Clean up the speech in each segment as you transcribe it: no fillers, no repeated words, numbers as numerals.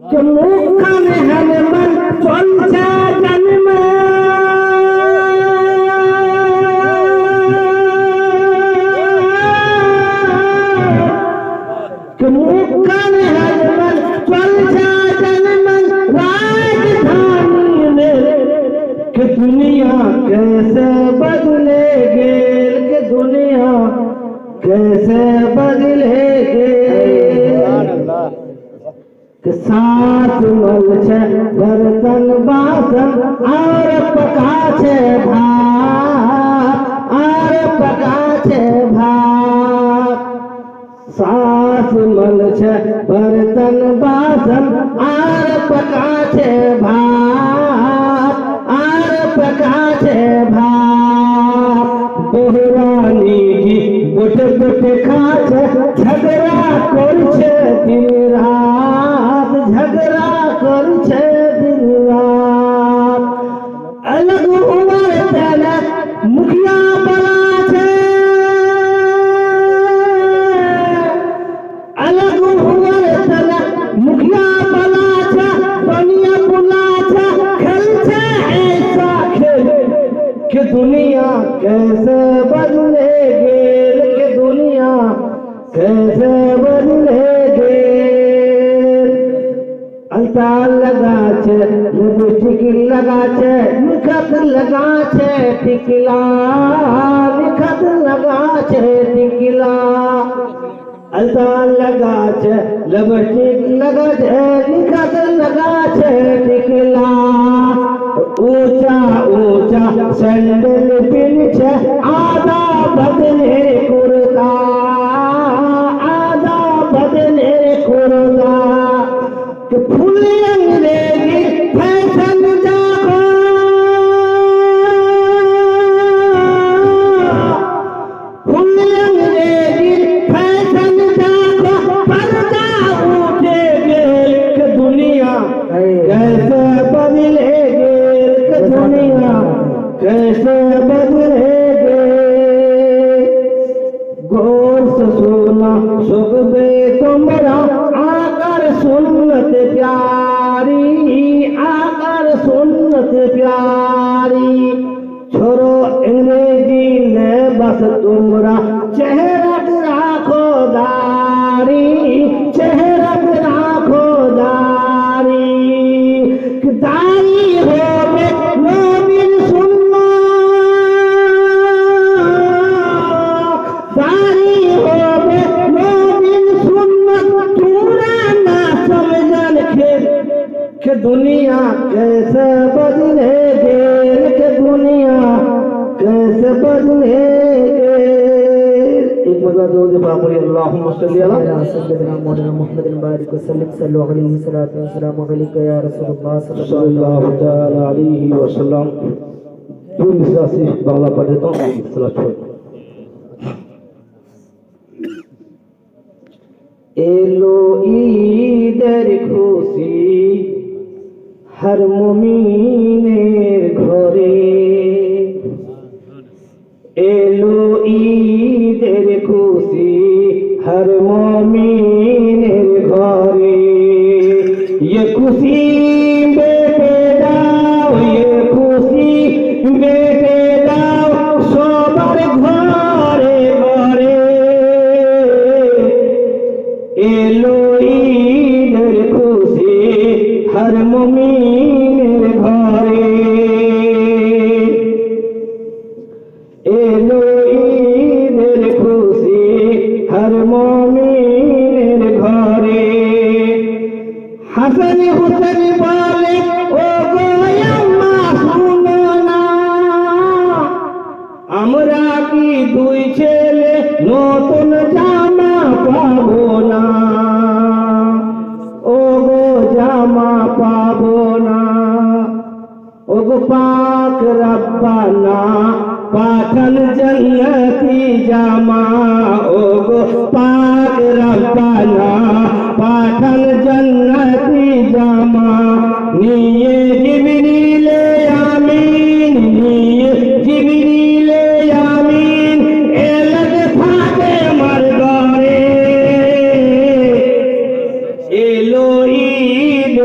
कि मुखन हनुमान चलছে जन्म कि मुखन हनुमान चलছে जन्म राजधानी में कि दुनिया कैसे बदलेगी कि दुनिया कैसे बदलेगी कि सात मल छे बर्तन बासन और पका छे भात और पका छे भात सात मल छे बर्तन बासन और पका छे भात और पका छे भात बहुरानी की बुट बुट खाछे झगड़ा करछे दिन रात झगड़ा करछे दिन रात अलग उमर तेरे मुखिया बना छे अलग उमर तेरे मुखिया बना छे दुनिया बुला छे खेलछे ऐसा खेल कि दुनिया कैसे बदलेगी कि दुनिया कैसे बदलेगी अलता लगा छे लिपस्टिक लगा छे निखत लगा छे टिकला निखत लगा छे टिकला अलता लगा छे लिपस्टिक लगा छे निखत लगा छे टिकला ऊंचा ऊंचा सैंडल पिन छे आधा बदले कुर्ता आधा बदले कुर्ता कि फुल अंग्रेजी फैशन जागो फुल अंग्रेजी फैशन जागो पर्दा उठेगे कि दुनिया कैसे बदलेगी कि दुनिया कैसे बदलेगी गौर से सुना सुखबे तुमरा आकर सुन्नत प्यारी आकर सुन्नत प्यारी छोड़ो अंग्रेजी ने बस तुमरा चेहरा राखो दारी चेहरा राखो दारी दारी हो मोमिन सुन्ना दारी हो मोमिन सुन्ना पूरा ना समझन कि दुनिया कैसे बदलेगी कि दुनिया कैसे बदलेगी एक मजा दो दफा पढ़िए अल्लाहुम्मा सल्ली अला सय्यिदना मौलाना मुहम्मद बारिक वसल्लम सल्लल्लाहु अलैहि सल्लल्लाहु अलैहि या रसूलुल्लाह सल्लल्लाहु ताला अलैहि वसल्लम दो मिसरा से बांग्ला पढ़ देता हूँ सलात छोड़ एलो ईদের খুশি हर মুমিনের ঘরে এলো ঈদের খুশি हर মুমিনের ঘরে ये खुशी बेटे दाओ ये खुशी बेटे दाओ সবার ঘরে ঘরে এলো ঈদের খুশি हर মুমিনের ঘরে এলো ঈদের খুশি हर মুমিনের ঘরে হাসান হুসেন বলে ও গো আম্মা শুনো না আমরা কি দুই ছেলে নতুন জামা পাবো না ও গো জামা পাবো না ও গো পাক রব্বানা পাঠান জন্নতি জামা ও গো পাক রব্বানা পাঠান জন্নতি জামা নিয়ে জিবরিলে আমিন নিয়ে জিবরিলে আমিন এলগ ফাতে মার ঘরে এলো ঈদ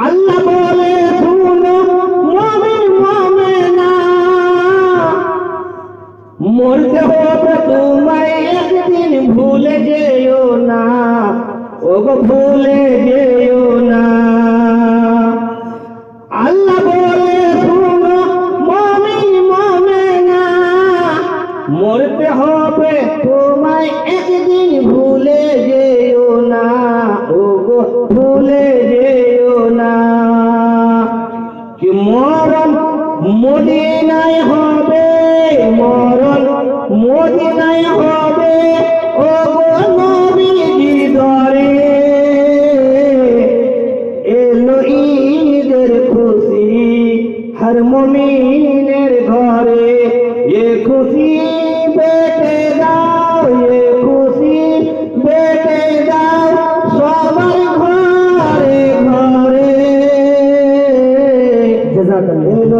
আল্লাহ বলে শুনো মুমিন মুমিনা, মরতে হবে তোমায় একদিন, ভুলে যেও না, ওগো ভুলে যেও না। আল্লাহ বলে শুনো মুমিন মুমিনা, মরতে হবে তোমায় একদিন, ভুলে যেও না, ওগো ভুলে যেও না। কি মরণ মদিনায় হবে, মরণ মদিনায় হবে, ওগো নবীজি দরে এলো ঈদের খুশি হর মুমিনের ঘরে। এ খুশি বেটে দাও, এ খুশি বেটে দাও সবার ঘরে ঘরে। জাযাকাল্লাহ। এলো